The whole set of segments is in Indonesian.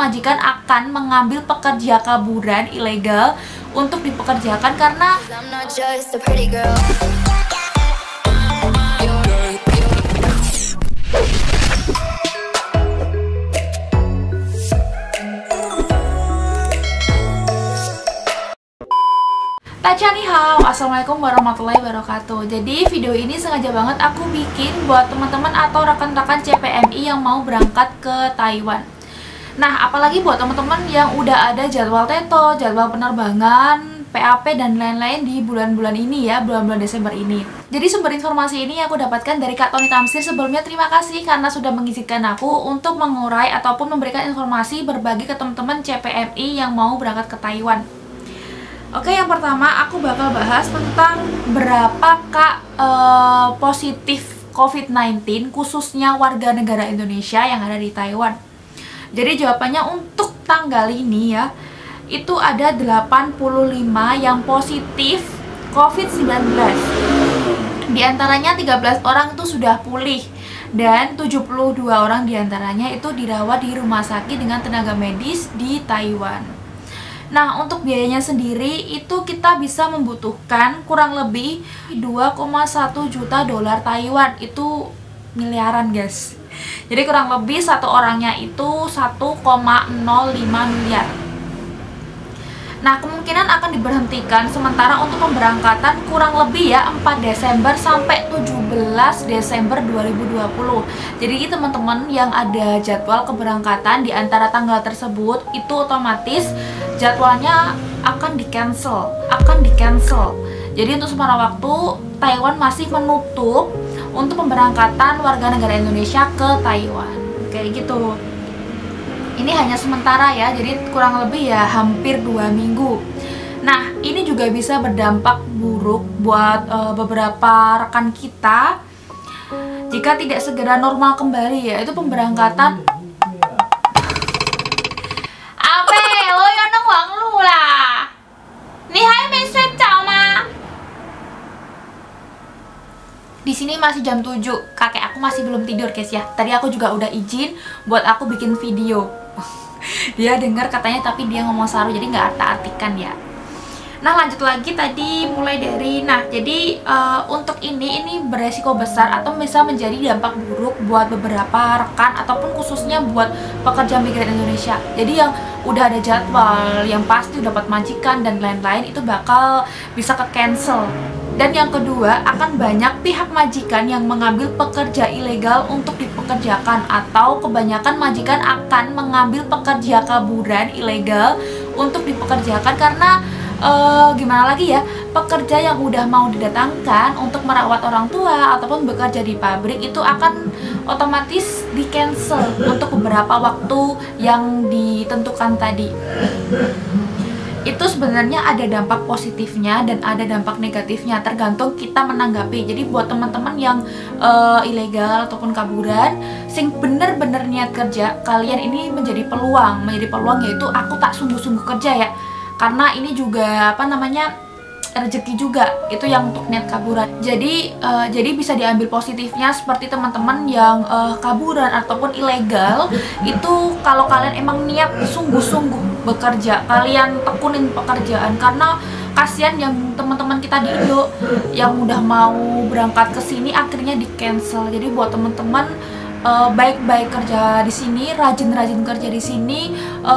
majikan akan mengambil pekerja kaburan ilegal untuk dipekerjakan karena Tachanihao, assalamualaikum warahmatullahi wabarakatuh. Jadi video ini sengaja banget aku bikin buat teman-teman atau rekan-rekan CPMI yang mau berangkat ke Taiwan. Nah, apalagi buat teman-teman yang udah ada jadwal TETO, jadwal penerbangan, PAP dan lain-lain di bulan-bulan ini ya, bulan-bulan Desember ini. Jadi sumber informasi ini aku dapatkan dari Kak Tony Tamsir. Sebelumnya terima kasih karena sudah mengizinkan aku untuk mengurai ataupun memberikan informasi berbagi ke teman-teman CPMI yang mau berangkat ke Taiwan. Oke, yang pertama aku bakal bahas tentang berapa positif COVID-19 khususnya warga negara Indonesia yang ada di Taiwan. Jadi jawabannya untuk tanggal ini ya, itu ada 85 yang positif COVID-19. Di antaranya 13 orang itu sudah pulih dan 72 orang diantaranya itu dirawat di rumah sakit dengan tenaga medis di Taiwan. Nah, untuk biayanya sendiri itu kita bisa membutuhkan kurang lebih 2,1 juta dolar Taiwan. Itu miliaran, guys. Jadi kurang lebih satu orangnya itu 1,05 miliar. Nah, kemungkinan akan diberhentikan sementara untuk pemberangkatan kurang lebih ya 4 Desember sampai 17 Desember 2020. Jadi teman-teman yang ada jadwal keberangkatan di antara tanggal tersebut itu otomatis jadwalnya akan di-cancel. Jadi untuk sementara waktu Taiwan masih menutup untuk pemberangkatan warga negara Indonesia ke Taiwan. Kayak gitu. Ini hanya sementara ya, jadi kurang lebih ya hampir 2 minggu. Nah, ini juga bisa berdampak buruk buat beberapa rekan kita jika tidak segera normal kembali, yaitu pemberangkatan. Ape, lo yang nongwang lu lah. Ni hai message cao ma. Di sini masih jam 7. Kakek aku masih belum tidur, guys ya. Tadi aku juga udah izin buat aku bikin video. Dia dengar katanya tapi dia ngomong saru jadi nggak artikan ya. Nah, lanjut lagi tadi mulai dari jadi untuk ini beresiko besar atau bisa menjadi dampak buruk buat beberapa rekan ataupun khususnya buat pekerja migran Indonesia. Jadi yang udah ada jadwal yang pasti dapat majikan dan lain-lain itu bakal bisa ke cancel. Dan yang kedua, akan banyak pihak majikan yang mengambil pekerja ilegal untuk dipekerjakan, atau kebanyakan majikan akan mengambil pekerja kaburan ilegal untuk dipekerjakan karena gimana lagi ya, pekerja yang udah mau didatangkan untuk merawat orang tua ataupun bekerja di pabrik itu akan otomatis di cancel untuk beberapa waktu yang ditentukan tadi. Itu sebenarnya ada dampak positifnya dan ada dampak negatifnya, tergantung kita menanggapi. Jadi buat teman-teman yang ilegal ataupun kaburan sing bener-bener niat kerja, kalian ini menjadi peluang yaitu aku tak sungguh-sungguh kerja ya, karena ini juga rezeki juga, itu yang untuk niat kaburan. Jadi bisa diambil positifnya seperti teman-teman yang kaburan ataupun ilegal itu, kalau kalian emang niat sungguh-sungguh bekerja, kalian tekunin pekerjaan, karena kasihan yang teman-teman kita di Indo yang udah mau berangkat ke sini akhirnya di cancel. Jadi buat teman-teman baik-baik kerja di sini, rajin-rajin kerja di sini,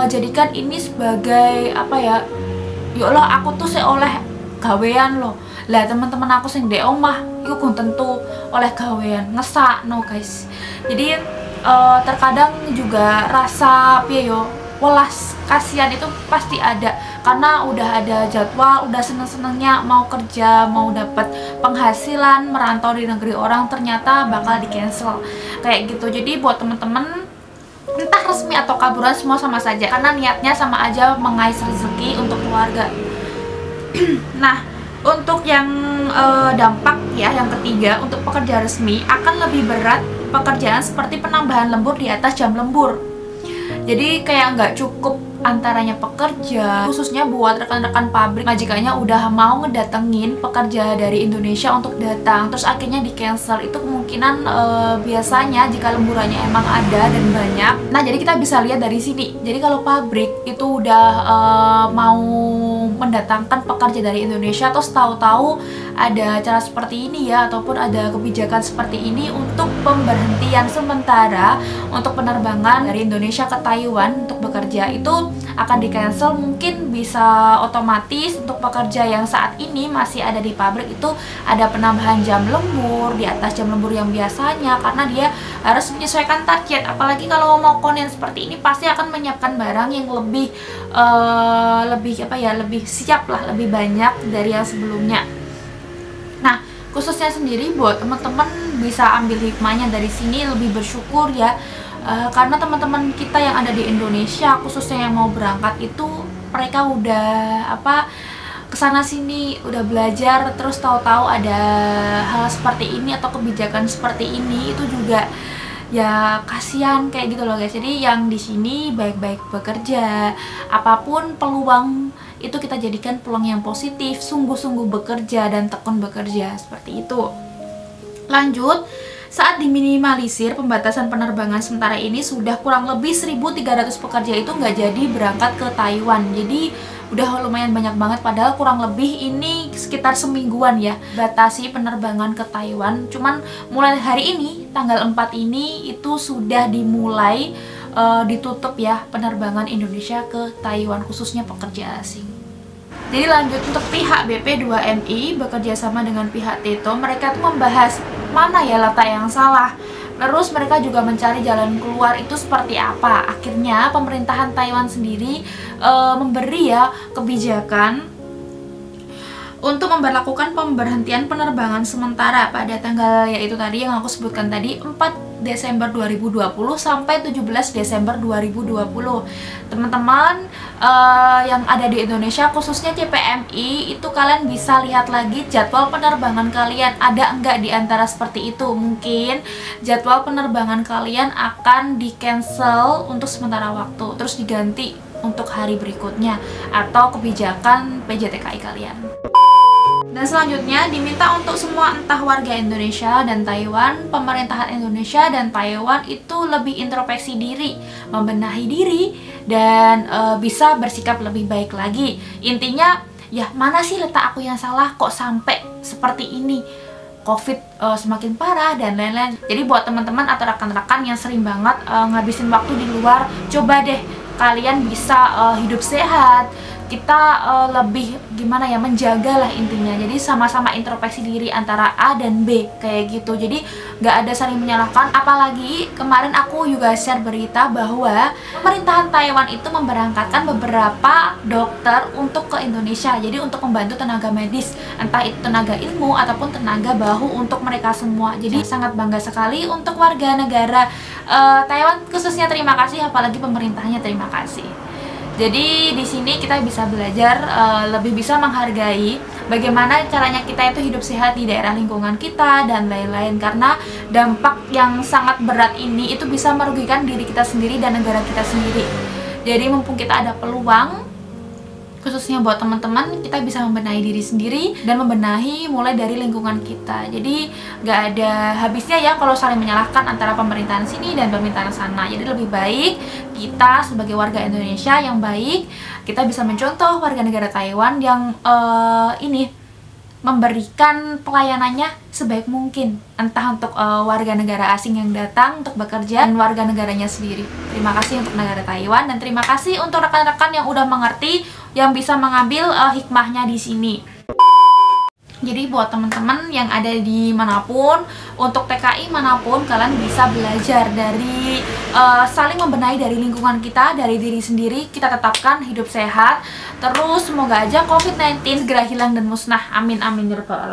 jadikan ini sebagai ya Allah, aku tuh seoleh gawean loh. Lah teman-teman aku sing di omah iku pun tentu oleh gawean ngesakno, guys. Jadi terkadang juga rasa piye yo, welas kasihan itu pasti ada, karena udah ada jadwal, udah seneng-senengnya mau kerja, mau dapat penghasilan, merantau di negeri orang, ternyata bakal di cancel kayak gitu. Jadi buat temen-temen entah resmi atau kaburan semua sama saja, karena niatnya sama aja mengais rezeki untuk keluarga. Nah, untuk yang dampak ya, yang ketiga, untuk pekerja resmi akan lebih berat pekerjaan seperti penambahan lembur di atas jam lembur. Jadi kayak nggak cukup antaranya pekerja, khususnya buat rekan-rekan pabrik, majikannya udah mau ngedatengin pekerja dari Indonesia untuk datang, terus akhirnya di cancel. Itu kemungkinan biasanya jika lemburannya emang ada dan banyak. Nah, jadi kita bisa lihat dari sini. Jadi kalau pabrik itu udah mau mendatangkan pekerja dari Indonesia, terus tahu-tahu ada cara seperti ini ya, ataupun ada kebijakan seperti ini untuk pemberhentian sementara untuk penerbangan dari Indonesia ke Taiwan untuk bekerja, itu akan di cancel. Mungkin bisa otomatis untuk pekerja yang saat ini masih ada di pabrik itu ada penambahan jam lembur di atas jam lembur yang biasanya, karena dia harus menyesuaikan target. Apalagi kalau mau konten seperti ini pasti akan menyiapkan barang yang lebih lebih siap lah, lebih banyak dari yang sebelumnya. Nah, khususnya sendiri buat teman-teman bisa ambil hikmahnya dari sini, lebih bersyukur ya, karena teman-teman kita yang ada di Indonesia khususnya yang mau berangkat itu mereka udah kesana sini udah belajar, terus tahu-tahu ada hal seperti ini atau kebijakan seperti ini, itu juga ya kasihan kayak gitu loh guys. Jadi yang di sini baik-baik bekerja, apapun peluang itu kita jadikan peluang yang positif, sungguh-sungguh bekerja dan tekun bekerja, seperti itu. Lanjut, saat diminimalisir pembatasan penerbangan sementara ini sudah kurang lebih 1.300 pekerja itu nggak jadi berangkat ke Taiwan. Jadi udah lumayan banyak banget, padahal kurang lebih ini sekitar semingguan ya batasi penerbangan ke Taiwan. Cuman mulai hari ini tanggal 4 ini itu sudah dimulai ditutup ya penerbangan Indonesia ke Taiwan, khususnya pekerja asing. Jadi lanjut, untuk pihak BP2MI bekerja sama dengan pihak TETO, mereka tuh membahas mana ya letak yang salah. Terus mereka juga mencari jalan keluar itu seperti apa. Akhirnya pemerintahan Taiwan sendiri memberi ya kebijakan untuk memberlakukan pemberhentian penerbangan sementara pada tanggal yaitu tadi yang aku sebutkan tadi, 4 Desember 2020 sampai 17 Desember 2020. Teman-teman yang ada di Indonesia khususnya CPMI itu kalian bisa lihat lagi jadwal penerbangan kalian ada enggak di antara seperti itu. Mungkin jadwal penerbangan kalian akan di cancel untuk sementara waktu, terus diganti untuk hari berikutnya atau kebijakan PJTKI kalian. Dan selanjutnya diminta untuk semua entah warga Indonesia dan Taiwan, pemerintahan Indonesia dan Taiwan itu lebih introspeksi diri, membenahi diri, dan bisa bersikap lebih baik lagi. Intinya ya, mana sih letak aku yang salah kok sampai seperti ini, COVID semakin parah dan lain-lain. Jadi buat teman-teman atau rekan-rekan yang sering banget ngabisin waktu di luar, coba deh kalian bisa hidup sehat. Kita lebih gimana ya, menjaga lah intinya. Jadi sama-sama introspeksi diri antara A dan B kayak gitu. Jadi nggak ada saling menyalahkan. Apalagi kemarin aku juga share berita bahwa pemerintahan Taiwan itu memberangkatkan beberapa dokter untuk ke Indonesia. Jadi untuk membantu tenaga medis, entah itu tenaga ilmu ataupun tenaga bahu untuk mereka semua. Jadi sangat bangga sekali untuk warga negara Taiwan khususnya, terima kasih. Apalagi pemerintahnya terima kasih. Jadi di sini kita bisa belajar lebih bisa menghargai bagaimana caranya kita itu hidup sehat di daerah lingkungan kita dan lain-lain, karena dampak yang sangat berat ini itu bisa merugikan diri kita sendiri dan negara kita sendiri. Jadi mumpung kita ada peluang, khususnya buat teman-teman, kita bisa membenahi diri sendiri dan membenahi mulai dari lingkungan kita. Jadi nggak ada habisnya ya kalau saling menyalahkan antara pemerintahan sini dan pemerintahan sana. Jadi lebih baik kita sebagai warga Indonesia yang baik, kita bisa mencontoh warga negara Taiwan yang memberikan pelayanannya sebaik mungkin, entah untuk warga negara asing yang datang untuk bekerja dan warga negaranya sendiri. Terima kasih untuk negara Taiwan dan terima kasih untuk rekan-rekan yang udah mengerti, yang bisa mengambil hikmahnya di sini. Jadi buat teman-teman yang ada di manapun, untuk TKI manapun, kalian bisa belajar dari saling membenahi dari lingkungan kita, dari diri sendiri. Kita tetapkan hidup sehat. Terus semoga aja COVID-19 segera hilang dan musnah. Amin amin ya rabbal alamin.